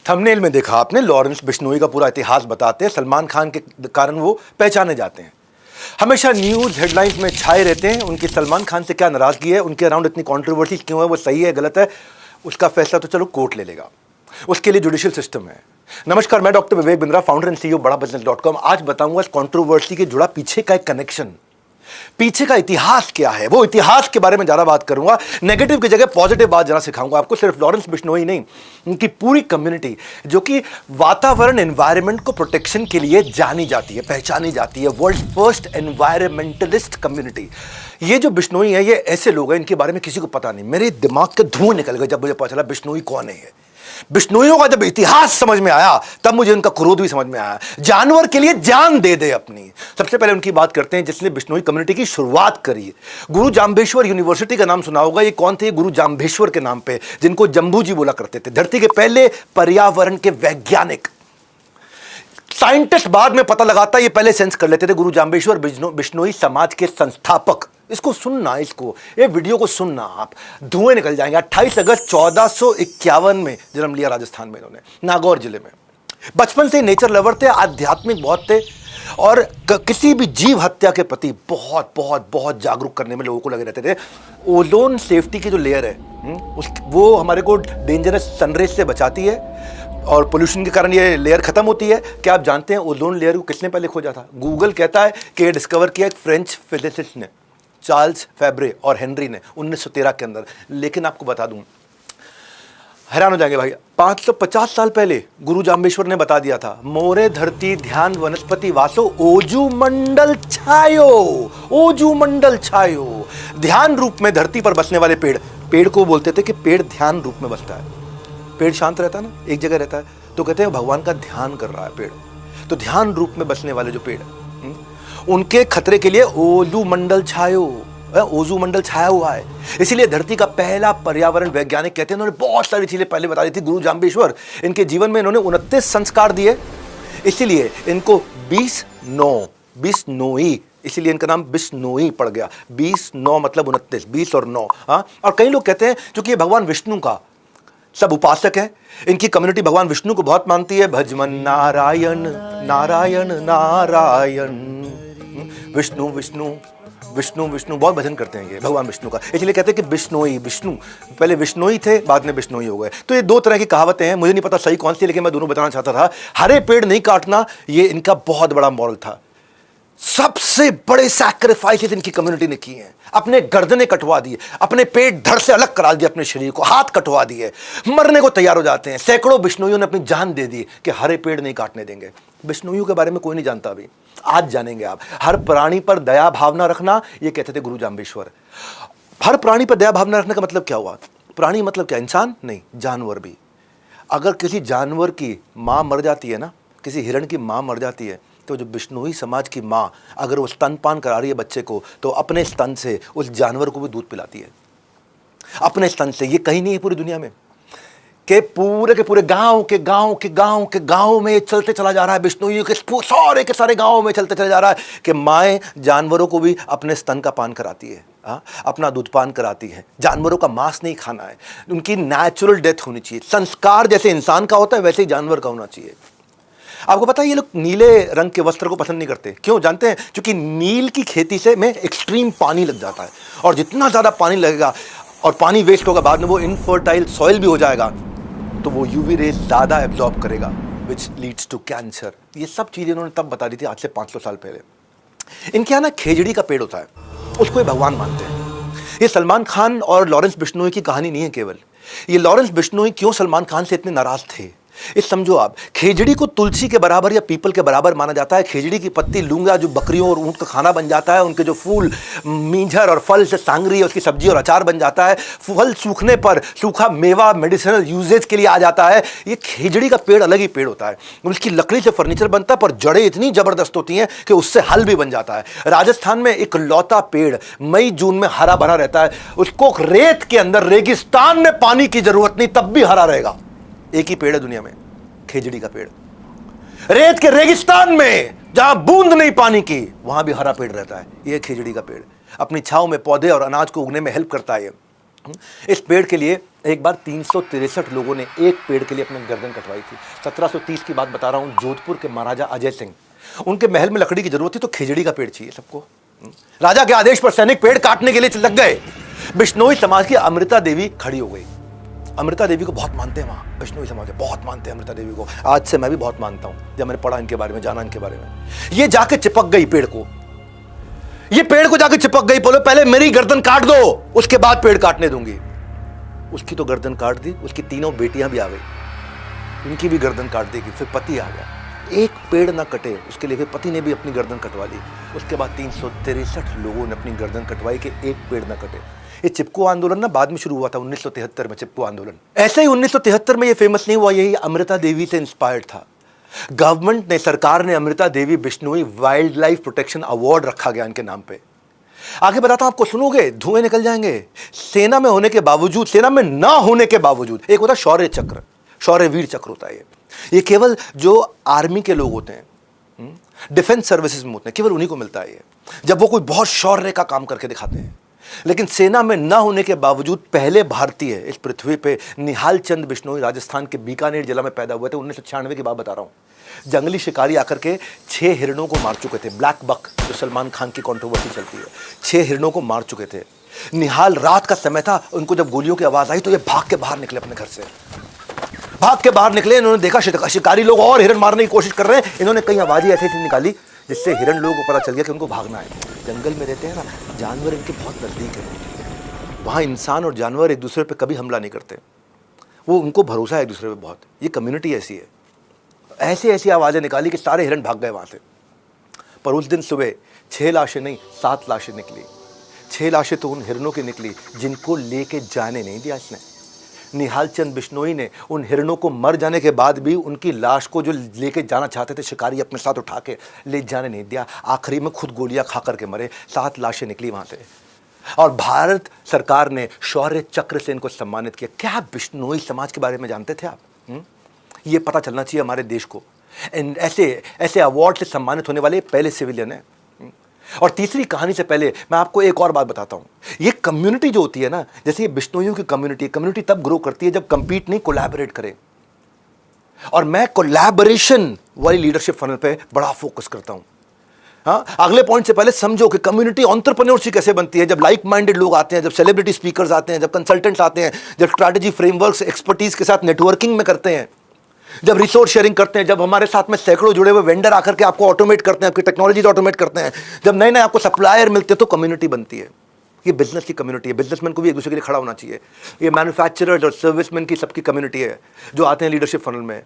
Thumbnail में देखा आपने, लॉरेंस बिश्नोई का पूरा इतिहास बताते हैं। सलमान खान के कारण वो पहचाने जाते हैं, हमेशा न्यूज़ हेडलाइंस में छाए रहते हैं। उनकी सलमान खान से क्या नाराज़गी है, उनके अराउंड इतनी कंट्रोवर्सी क्यों है, वो सही है गलत है, उसका फैसला तो चलो कोर्ट ले लेगा, उसके लिए जुडिशियल सिस्टम है। नमस्कार, मैं doctor Vivek Bindra, founder and CEO बड़ाबिजनेस.com। आज बताऊंगा इस कंट्रोवर्सी के जुड़ा पीछे का एक कनेक्शन, पीछे का इतिहास क्या है, वो इतिहास के बारे में ज्यादा बात करूंगा। नेगेटिव की जगह पॉजिटिव बात जरा सिखाऊंगा आपको। सिर्फ लॉरेंस बिश्नोई नहीं, उनकी पूरी कम्युनिटी जो कि वातावरण एनवायरनमेंट को प्रोटेक्शन के लिए जानी जाती है, पहचानी जाती है, वर्ल्ड फर्स्ट एनवायरमेंटलिस्ट कम्युनिटी। ये जो बिश्नोई है, ये ऐसे लोग हैं इनके बारे में किसी को पता नहीं। मेरे दिमाग के धुएं निकल गए जब मुझे पता चला बिश्नोई कौन है। बिश्नोइयों का जब इतिहास समझ में आया तब मुझे उनका क्रोध भी समझ में आया। जानवर के लिए जान दे दे अपनी। सबसे पहले उनकी बात करते हैं जिसने बिश्नोई कम्युनिटी की शुरुआत करी। गुरु जाम्बेश्वर यूनिवर्सिटी का नाम सुना होगा। ये कौन थे? गुरु जाम्बेश्वर के नाम पे, जिनको जम्बू जी बोला करते थे, धरती के पहले पर्यावरण के वैज्ञानिक। साइंटिस्ट बाद में पता लगाता, ये पहले सेंस कर लेते थे। गुरु जाम्बेश्वर बिश्नोई समाज के संस्थापक। इसको सुनना, ये वीडियो को सुनना, आप धुएं निकल जाएंगे। 28 अगस्त 1451 में जन्म लिया राजस्थान में इन्होंने, नागौर जिले में। बचपन से नेचर लवर थे, आध्यात्मिक बहुत थे और किसी भी जीव हत्या के प्रति बहुत बहुत बहुत जागरूक करने में लोगों को लगे रहते थे। ओजोन सेफ्टी की जो लेयर है वो हमारे को डेंजरस सनरेज से बचाती है और पोल्यूशन के कारण ये लेयर खत्म होती है। क्या आप जानते हैं ओजोन लेयर को किसने पहले खोजा था? गूगल कहता है कि डिस्कवर किया एक फ्रेंच फिजिसिस्ट ने, चार्ल्स फेब्रे और हेनरी ने 1913 के अंदर। लेकिन आपको बता दूं, हैरान हो जाएंगे भाई, 550 साल पहले गुरु जाम्बेश्वर ने बता दिया था, मोरे धरती ध्यान वनस्पति वासो ओजू मंडल छायो। ओजू मंडल छायो, ध्यान रूप में धरती पर बसने वाले पेड़ को बोलते थे कि पेड़ ध्यान रूप में बसता है। पेड़ शांत रहता है ना, एक जगह रहता है, तो कहते हैं भगवान का ध्यान कर रहा है पेड़। तो ध्यान रूप में बसने वाले जो पेड़, उनके खतरे के लिए ओजू मंडल छायो, ओजू मंडल छाया हुआ है। इसीलिए धरती का पहला पर्यावरण वैज्ञानिक कहते हैं। उन्होंने बहुत सारी चीजें पहले बता दी थी गुरु जाम्बेश्वर। इनके जीवन में इन्होंने 29 संस्कार दिए, इसीलिए इनको बिश्नोई, इसीलिए इनका नाम बिश्नोई पड़ गया। 20-9 मतलब 29, 20 और 9। और कई लोग कहते हैं क्योंकि ये भगवान विष्णु का सब उपासक है, इनकी कम्युनिटी भगवान विष्णु को बहुत मानती है। भजमन नारायण नारायण नारायण, विष्णु विष्णु विष्णु विष्णु, बहुत भजन करते हैं ये भगवान विष्णु का। इसलिए कहते हैं कि बिश्नोई, विष्णु पहले विष्णोई थे, बाद में बिश्नोई हो गए। तो ये दो तरह की कहावतें हैं, मुझे नहीं पता सही कौन सी, लेकिन मैं दोनों बताना चाहता था। हरे पेड़ नहीं काटना, ये इनका बहुत बड़ा मॉरल था। सबसे बड़े सैक्रिफाइसेस इनकी कम्युनिटी ने किए हैं। अपने गर्दनें कटवा दिए, अपने पेट धड़ से अलग करा दिया, अपने शरीर को हाथ कटवा दिए, मरने को तैयार हो जाते हैं। सैकड़ों बिश्नोइयों ने अपनी जान दे दी कि हरे पेड़ नहीं काटने देंगे। बिश्नोइयों के बारे में कोई नहीं जानता अभी, आज जानेंगे आप। हर प्राणी पर दया भावना रखना, ये कहते थे गुरु जाम्बेश्वर। हर प्राणी पर दया भावना रखने का मतलब क्या हुआ? प्राणी मतलब क्या? इंसान नहीं, जानवर भी। अगर किसी जानवर की मां मर जाती है ना, किसी हिरण की मां मर जाती है, तो जो बिश्नोई समाज की माँ अगर वो स्तनपान करा रही है बच्चे को, तो अपने स्तन से उस जानवर को भी दूध पिलाती है, अपने स्तन से। ये कहीं नहीं है पूरी दुनिया में कि पूरे के पूरे गांव में चलते चला जा रहा है। बिश्नोई के सारे के सारे गांव में चलते चला जा रहा है कि माएँ जानवरों को भी अपने स्तन का पान कराती है, अपना दूध पान कराती है। जानवरों का मांस नहीं खाना है, उनकी नेचुरल डेथ होनी चाहिए। संस्कार जैसे इंसान का होता है वैसे ही जानवर का होना चाहिए। आपको पता है ये लोग नीले रंग के वस्त्र को पसंद नहीं करते, क्यों जानते हैं? क्योंकि नील की खेती से में एक्सट्रीम पानी लग जाता है, और जितना ज़्यादा पानी लगेगा और पानी वेस्ट होगा, बाद में वो इनफर्टाइल सॉइल भी हो जाएगा, तो वो यूवी रेज ज़्यादा एब्जॉर्ब करेगा, विच लीड्स टू कैंसर। ये सब चीज़ें इन्होंने तब बता दी थी, आज से 500 साल पहले। इनके यहाँ ना खेजड़ी का पेड़ होता है, उसको ये भगवान मानते हैं। ये सलमान खान और लॉरेंस बिश्नोई की कहानी नहीं है केवल। ये लॉरेंस बिश्नोई क्यों सलमान खान से इतने नाराज थे, इस समझो आप। खेजड़ी को तुलसी के बराबर या पीपल के बराबर माना जाता है। खेजड़ी की पत्ती लूंगा जो बकरियों और ऊंट का खाना बन जाता है, उनके जो फूल मींझर और फल से सांगरी है, उसकी सब्जी और अचार बन जाता है। फल सूखने पर सूखा मेवा मेडिसिनल यूजेज के लिए आ जाता है। ये खेजड़ी का पेड़ अलग ही पेड़ होता है। उसकी लकड़ी से फर्नीचर बनता है, पर जड़ें इतनी जबरदस्त होती हैं कि उससे हल भी बन जाता है। राजस्थान में एक लौता पेड़ मई जून में हरा भरा रहता है। उसको रेत के अंदर रेगिस्तान में पानी की जरूरत नहीं, तब भी हरा रहेगा। एक ही पेड़ है दुनिया में, खेजड़ी का पेड़। रेत के रेगिस्तान में जहां बूंद नहीं पानी की, वहां भी हरा पेड़ रहता है। यह खेजड़ी का पेड़ अपनी छांव में पौधे और अनाज को उगने में हेल्प करता है। इस पेड़ के लिए एक बार 363 लोगों ने एक पेड़ के लिए अपनी गर्दन कटवाई थी। 1730 की बात बता रहा हूँ, जोधपुर के महाराजा अजय सिंह, उनके महल में लकड़ी की जरूरत थी तो खिजड़ी का पेड़ चाहिए सबको। राजा के आदेश पर सैनिक पेड़ काटने के लिए लग गए। बिश्नोई समाज की अमृता देवी खड़ी हो गई। अमृता देवी को बहुत मानते हैं वहाँ, बिश्नोई समाज बहुत मानते हैं अमृता देवी को। आज से मैं भी बहुत मानता हूँ, जब मैंने पढ़ा इनके बारे में, जाना इनके बारे में। ये जाके चिपक गई पेड़ को, ये पेड़ को जाके चिपक गई, बोलो पहले मेरी गर्दन काट दो, उसके बाद पेड़ काटने दूंगी। उसकी तो गर्दन काट दी, उसकी तीनों बेटियां भी आ गई, इनकी भी गर्दन काट देगी। फिर पति आ गया, एक पेड़ ना कटे उसके लिए फिर पति ने भी अपनी गर्दन कटवा ली। उसके बाद 363 लोगों ने अपनी गर्दन कटवाई कि एक पेड़ ना कटे। ये चिपको आंदोलन ना बाद में शुरू हुआ था 1973 में, चिपको आंदोलन। ऐसे ही 1973 में ये फेमस नहीं हुआ, यही अमृता देवी से इंस्पायर्ड था। गवर्नमेंट ने, सरकार ने Amrita Devi Bishnoi wildlife protection award रखा गया इनके नाम पे। आगे बताता हूं आपको, सुनोगे धुएं निकल जाएंगे। सेना में होने के बावजूद, सेना में ना होने के बावजूद, एक होता शौर्य चक्र, शौर्य वीर चक्र होता है ये केवल जो आर्मी के लोग होते हैं, डिफेंस सर्विसेज में होते हैं, केवल उन्हीं को मिलता है ये, जब वो कोई बहुत शौर्य का काम करके दिखाते हैं। लेकिन सेना में ना होने के बावजूद पहले भारतीय इस पृथ्वी पे निहाल चंद बिश्नोई राजस्थान के बीकानेर जिला में पैदा हुए थे। 1996 की बात बता रहा हूं। जंगली शिकारी आकर के 6 हिरणों को मार चुके थे। ब्लैक बक, जो सलमान खान की कंट्रोवर्सी चलती है, 6 हिरणों को मार चुके थे। निहाल, रात का समय था, उनको जब गोलियों की आवाज आई तो ये भाग के बाहर निकले अपने घर से, भाग के बाहर निकले। इन्होंने देखा शिकारी लोग और हिरण मारने की कोशिश कर रहे हैं। इन्होंने कई आवाजें ऐसी निकाली जिससे हिरण लोगों को पता चल गया कि उनको भागना है। जंगल में रहते हैं ना, जानवर इनके बहुत नजदीक है। वहाँ इंसान और जानवर एक दूसरे पे कभी हमला नहीं करते, वो उनको भरोसा है एक दूसरे पे बहुत। ये कम्युनिटी ऐसी है। ऐसी ऐसी आवाज़ें निकाली कि सारे हिरण भाग गए वहाँ से। पर उस दिन सुबह 6 लाशें नहीं, 7 लाशें निकली। 6 लाशें तो उन हिरणों की निकली जिनको लेके जाने नहीं दिया इसने। निहाल चंद बिश्नोई ने उन हिरणों को मर जाने के बाद भी उनकी लाश को जो लेके जाना चाहते थे शिकारी, अपने साथ उठा के ले जाने नहीं दिया। आखिरी में खुद गोलियां खा करके मरे। 7 लाशें निकली वहां से। और भारत सरकार ने शौर्य चक्र से इनको सम्मानित किया। क्या बिश्नोई समाज के बारे में जानते थे आप? ये पता चलना चाहिए हमारे देश को। ऐसे ऐसे अवार्ड से सम्मानित होने वाले पहले सिविलियन है। और तीसरी कहानी से पहले मैं आपको एक और बात बताता हूं। ये कम्युनिटी जो होती है ना, जैसे ये बिश्नोइयों की कम्युनिटी तब ग्रो करती है जब कंपीट नहीं, कोलैबोरेट करे। और मैं कोलैबोरेशन वाली लीडरशिप फनल पे बड़ा फोकस करता हूं। हाँ, अगले पॉइंट से पहले समझो कि कम्युनिटी एंटरप्रेन्योरशिप कैसे बनती है। जब लाइक माइंडेड लोग आते हैं, जब सेलिब्रिटी स्पीकर्स आते हैं, जब कंसल्टेंट्स आते हैं, जब स्ट्रैटेजी फ्रेमवर्क्स एक्सपर्टीज के साथ नेटवर्किंग में करते हैं, जब रिसोर्स शेयरिंग करते हैं, जब हमारे साथ में सैकड़ों जुड़े हुए वेंडर आकर के आपको ऑटोमेट करते हैं, आपकी टेक्नोलॉजीज ऑटोमेट करते हैं, जब नए नए आपको सप्लायर मिलते हैं, तो कम्युनिटी बनती है। ये बिजनेस की कम्युनिटी है। बिजनेसमैन को भी एक दूसरे के लिए खड़ा होना चाहिए। ये मैन्युफैक्चरर्स और सर्विसमैन की सबकी कम्युनिटी है जो आते हैं लीडरशिप फनल में।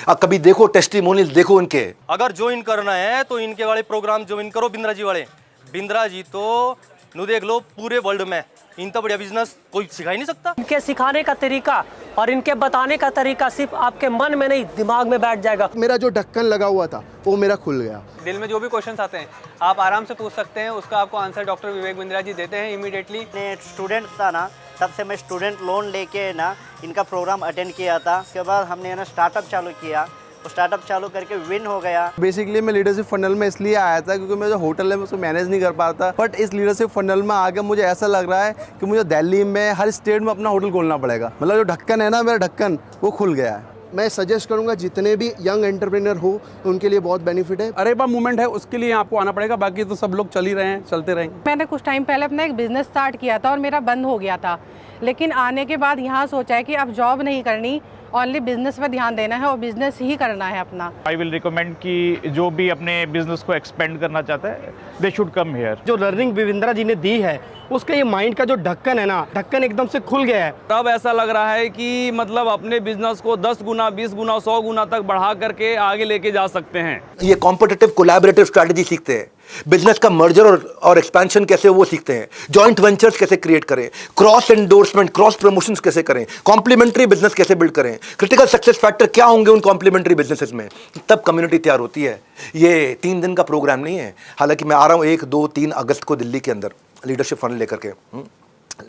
अब कभी देखो टेस्टिमोनियल, देखो इनके। अगर ज्वाइन करना है तो इनके वाले प्रोग्राम ज्वाइन करो। बिंद्रा जी वाले, बिंद्रा जी तो नु देख लो पूरे वर्ल्ड में इनका बढ़िया बिजनेस कोई सिखा ही नहीं सकता। इनके सिखाने का तरीका और इनके बताने का तरीका सिर्फ आपके मन में नहीं, दिमाग में बैठ जाएगा। मेरा जो ढक्कन लगा हुआ था वो मेरा खुल गया। दिल में जो भी क्वेश्चंस आते हैं आप आराम से पूछ सकते हैं, उसका आपको आंसर डॉक्टर विवेक बिंद्रा जी देते हैं इमीडिएटली। मैं स्टूडेंट था ना, तब से मैं स्टूडेंट लोन लेके ना इनका प्रोग्राम अटेंड किया था। उसके बाद हमने ना स्टार्टअप चालू किया, स्टार्टअप चालू करके विन हो गया। बेसिकली मैं लीडरशिप फनल में इसलिए आया था क्योंकि मैं जो होटल है मैं उसको मैनेज नहीं कर पाता। बट इस लीडरशिप फनल में आगे मुझे ऐसा लग रहा है कि मुझे दिल्ली में हर स्टेट में अपना होटल खोलना पड़ेगा। मतलब जो ढक्कन है ना, मेरा ढक्कन वो खुल गया है। मैं सजेस्ट करूंगा जितने भी यंग एंटरप्रेन्योर हो उनके लिए बहुत बेनिफिट है। अरेबा मूवमेंट है, उसके लिए आपको आना पड़ेगा, बाकी तो सब लोग चल ही रहे हैं, चलते रहेंगे। मैंने कुछ टाइम पहले अपना एक बिजनेस स्टार्ट किया था और मेरा बंद हो गया था, लेकिन आने के बाद यहाँ सोचा है कि अब जॉब नहीं करनी, ओनली बिजनेस पे ध्यान देना है और बिजनेस ही करना है अपना। आई विल रिकमेंड कि जो भी अपने बिजनेस को एक्सपेंड करना चाहता है दे शुड कम हियर। जो लर्निंग बिंद्रा जी ने दी है उसका ये माइंड का जो ढक्कन है ना, ढक्कन एकदम से खुल गया है। अब ऐसा लग रहा है कि मतलब अपने बिजनेस को 10 गुना, 20 गुना, 100 गुना तक बढ़ा करके आगे लेके जा सकते हैं। ये कॉम्पिटिटिव कोलैबोरेटिव स्ट्रैटेजी सीखते हैं। बिजनेस का मर्जर और एक्सपेंशन कैसे वो सीखते हैं। जॉइंट वेंचर्स कैसे क्रिएट करें, क्रॉस एंडोर्समेंट, क्रॉस प्रमोशंस कैसे करें, कॉम्प्लीमेंट्री बिजनेस कैसे बिल्ड करें, क्रिटिकल सक्सेस फैक्टर क्या होंगे उन कॉम्प्लीमेंट्री बिजनेसेस में। तब कम्युनिटी तैयार होती है। ये 3 दिन का प्रोग्राम नहीं है। हालांकि मैं आ रहा हूँ 1, 2, 3 अगस्त को दिल्ली के अंदर लीडरशिप फनल लेकर के।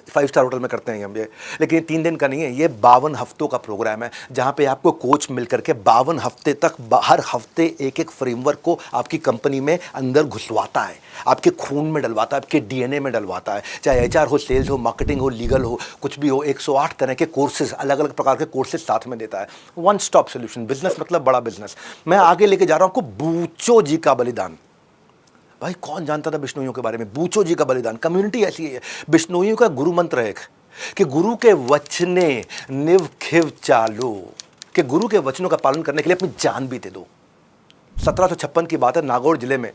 5 स्टार होटल में करते हैं हम ये, लेकिन ये 3 दिन का नहीं है, ये 52 हफ्तों का प्रोग्राम है जहाँ पे आपको कोच मिल करके 52 हफ्ते तक हर हफ्ते एक एक फ्रेमवर्क को आपकी कंपनी में अंदर घुसवाता है, आपके खून में डलवाता है, आपके डीएनए में डलवाता है। चाहे एचआर हो, सेल्स हो, मार्केटिंग हो, लीगल हो, कुछ भी हो, 108 तरह के कोर्सेज, अलग अलग प्रकार के कोर्सेज साथ में देता है। वन स्टॉप सोल्यूशन, बिजनेस मतलब बड़ा बिजनेस। मैं आगे लेके जा रहा हूँ आपको बूचो जी का बलिदान। भाई कौन जानता था बिश्नोइयों के बारे में? बूचो जी का बलिदान। कम्युनिटी ऐसी है, बिश्नोइयों का गुरु मंत्र है कि गुरु के वचने निव खिव चालो, कि गुरु के वचनों का पालन करने के लिए अपनी जान भी दे दो। 1756 की बात है, नागौर जिले में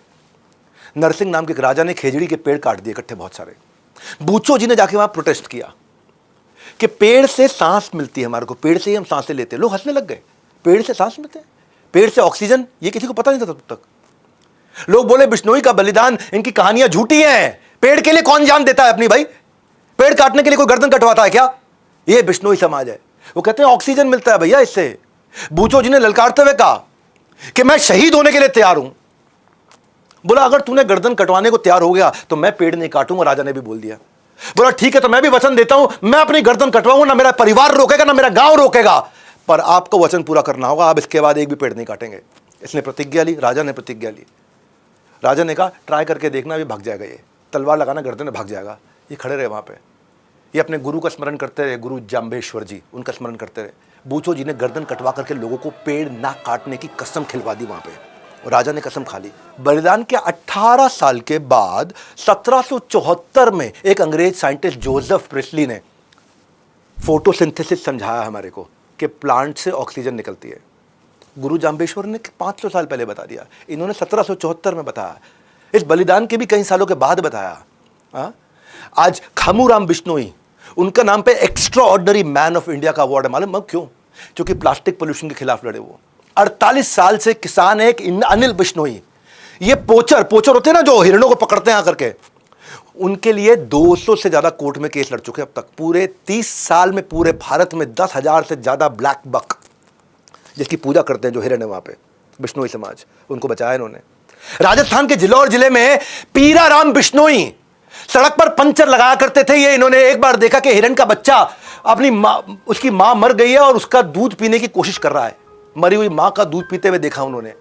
नरसिंह नाम के एक राजा ने खेजड़ी के पेड़ काट दिए इकट्ठे बहुत सारे। बूचो जी ने जाके वहां प्रोटेस्ट किया कि पेड़ से सांस मिलती है हमारे को, पेड़ से ही हम सांसें लेते हैं। लोग हंसने लग गए, पेड़ से सांस मिलते हैं, पेड़ से ऑक्सीजन, ये किसी को पता नहीं था तब तक। लोग बोले बिश्नोई का बलिदान, इनकी कहानियां झूठी हैं, पेड़ के लिए कौन जान देता है अपनी? भाई पेड़ काटने के लिए कोई गर्दन कटवाता है क्या? ये बिश्नोई समाज है। वो कहते हैं ऑक्सीजन मिलता है भैया इससे। बूचो जी ने ललकारते हुए कहा कि मैं शहीद होने के लिए तैयार हूं। बोला अगर तूने गर्दन कटवाने को तैयार हो गया तो मैं पेड़ नहीं काटूंगा। राजा ने भी बोल दिया। बोला ठीक है, तो मैं भी वचन देता हूं, मैं अपनी गर्दन कटवाऊंगा, ना मेरा परिवार रोकेगा ना मेरा गांव रोकेगा, पर आपको वचन पूरा करना होगा, आप इसके बाद एक भी पेड़ नहीं काटेंगे। इसने प्रतिज्ञा ली, राजा ने प्रतिज्ञा ली। राजा ने कहा ट्राई करके देखना, अभी भाग जाएगा, ये तलवार लगाना गर्दन में भाग जाएगा। ये खड़े रहे वहां पे, ये अपने गुरु का स्मरण करते रहे, गुरु जाम्बेश्वर जी, उनका स्मरण करते रहे। बूचो जी ने गर्दन कटवा करके लोगों को पेड़ ना काटने की कसम खिलवा दी वहां पे, और राजा ने कसम खा ली। बलिदान के 18 साल के बाद 1774 में एक अंग्रेज साइंटिस्ट जोसेफ प्रिस्ली ने फोटोसिंथेसिस समझाया हमारे को कि प्लांट से ऑक्सीजन निकलती है। गुरु जाम्बेश्वर ने 500 साल पहले बता दिया, इन्होंने 1774 में बताया। इस बलिदान के भी कई सालों के बाद बताया। आज खामूराम बिश्नोई, उनका नाम पे extra ordinary man of India का अवार्ड है। मालूम क्यों? क्योंकि प्लास्टिक पोल्यूशन के खिलाफ लड़े वो। 48 साल से किसान है। एक अनिल बिश्नोई, ये पोचर होते हैं ना जो हिरणों को पकड़ते हैं आकर के, उनके लिए 200 से ज्यादा कोर्ट में केस लड़ चुके हैं अब तक। पूरे 30 साल में पूरे भारत में 10,000 से ज्यादा ब्लैक बक, जिसकी पूजा करते हैं जो हिरण है वहां पे, बिश्नोई समाज, उनको बचाया इन्होंने। राजस्थान के जिलौर जिले में पीराराम बिश्नोई सड़क पर पंचर लगाया करते थे। ये इन्होंने एक बार देखा कि हिरण का बच्चा अपनी माँ, उसकी मां मर गई है और उसका दूध पीने की कोशिश कर रहा है। मरी हुई मां का दूध पीते हुए देखा उन्होंने।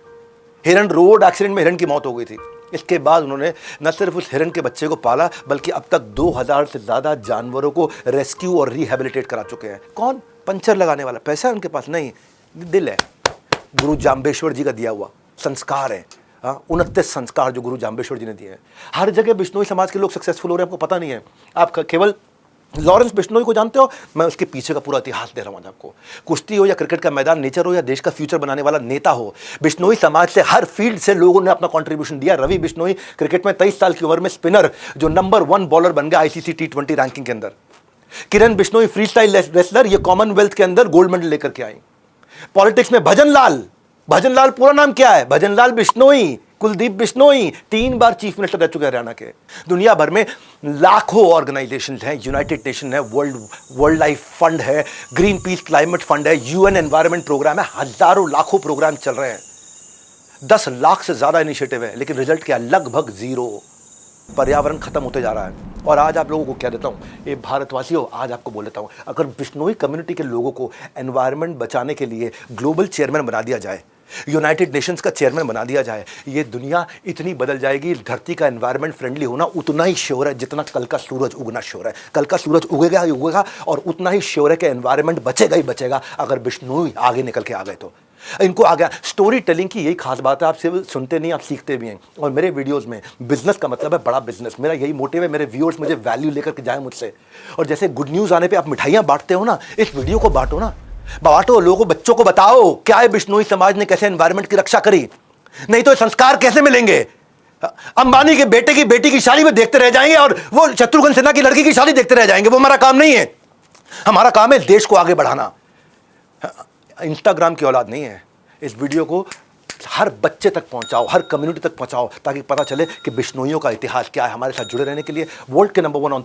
हिरण, रोड एक्सीडेंट में हिरण की मौत हो गई थी। इसके बाद उन्होंने न सिर्फ उस हिरण के बच्चे को पाला, बल्कि अब तक 2000 से ज्यादा जानवरों को रेस्क्यू और रिहेबिलिटेट करा चुके हैं। कौन? पंचर लगाने वाला। पैसा है उनके पास नहीं, दिल है। गुरु जाम्बेश्वर जी का दिया हुआ संस्कार है। 29 संस्कार जो गुरु जाम्बेश्वर जी ने दिए हैं। हर जगह बिश्नोई समाज के लोग सक्सेसफुल हो रहे हैं, आपको पता नहीं है। आप केवल लॉरेंस बिश्नोई को जानते हो, मैं उसके पीछे का पूरा इतिहास दे रहा हूं आज आपको। कुश्ती हो या क्रिकेट का मैदान, नेचर हो या देश का फ्यूचर बनाने वाला नेता हो, बिश्नोई समाज से हर फील्ड से लोगों ने अपना कंट्रीब्यूशन दिया। रवि बिश्नोई क्रिकेट में 23 साल की उम्र में स्पिनर जो नंबर 1 बॉलर बन गया आईसीसी T20 रैंकिंग के अंदर। किरण बिश्नोई फ्री स्टाइल रेसलर, ये कॉमनवेल्थ के अंदर गोल्ड मेडल लेकर के आई। पॉलिटिक्स में भजनलाल पूरा नाम क्या है? भजनलाल बिश्नोई, कुलदीप बिश्नोई 3 बार चीफ मिनिस्टर रह चुके हैं हरियाणा के। दुनिया भर में लाखों ऑर्गेनाइजेशन हैं, यूनाइटेड नेशन है, वर्ल्ड लाइफ फंड है, ग्रीन पीस क्लाइमेट फंड है, यूएन एनवायरनमेंट प्रोग्राम है, हजारों लाखों प्रोग्राम चल रहे हैं। 10 लाख से ज्यादा इनिशिएटिव है, लेकिन रिजल्ट क्या? लगभग 0। पर्यावरण खत्म होते जा रहा है। और आज आप लोगों को क्या देता हूं, ये भारतवासियों, आज आपको बोल देता हूं, अगर बिश्नोई कम्युनिटी के लोगों को एनवायरनमेंट बचाने के लिए ग्लोबल चेयरमैन बना दिया जाए, यूनाइटेड नेशंस का चेयरमैन बना दिया जाए, ये दुनिया इतनी बदल जाएगी। धरती का एनवायरनमेंट फ्रेंडली होना उतना ही श्योर है जितना कल का सूरज उगना श्योर है। कल का सूरज उगेगा ही उगेगा, और उतना ही श्योर है कि एनवायरनमेंट बचेगा ही बचेगा अगर बिश्नोई आगे निकल के आ गए तो। इनको आ गया। स्टोरी टेलिंग की यही खास बात है, आप सिर्फ सुनते नहीं, आप सीखते भी हैं। और मेरे वीडियोस में बिजनेस का मतलब है बड़ा बिजनेस, मेरा यही मोटिव है। मेरे व्यूअर्स मुझे वैल्यू लेकर के जाए मुझसे। और जैसे गुड न्यूज़ आने पे आप मिठाइयाँ बांटते हो ना, इस वीडियो को बांटो ना, बांटो, लोगों को, बच्चों को बताओ क्या है बिश्नोई समाज ने कैसे एनवायरनमेंट की रक्षा करी। नहीं तो संस्कार कैसे मिलेंगे? अंबानी के बेटे की बेटी की शादी में देखते रह जाएंगे और वो शत्रुघ्न सिन्हा की लड़की की शादी देखते रह जाएंगे। वो हमारा काम नहीं है। हमारा काम है देश को आगे बढ़ाना। इंस्टाग्राम की औलाद नहीं है। इस वीडियो को हर बच्चे तक पहुंचाओ, हर कम्युनिटी तक पहुंचाओ, ताकि पता चले कि बिश्नोइयों का इतिहास क्या है। हमारे साथ जुड़े रहने के लिए वर्ल्ड के नंबर 1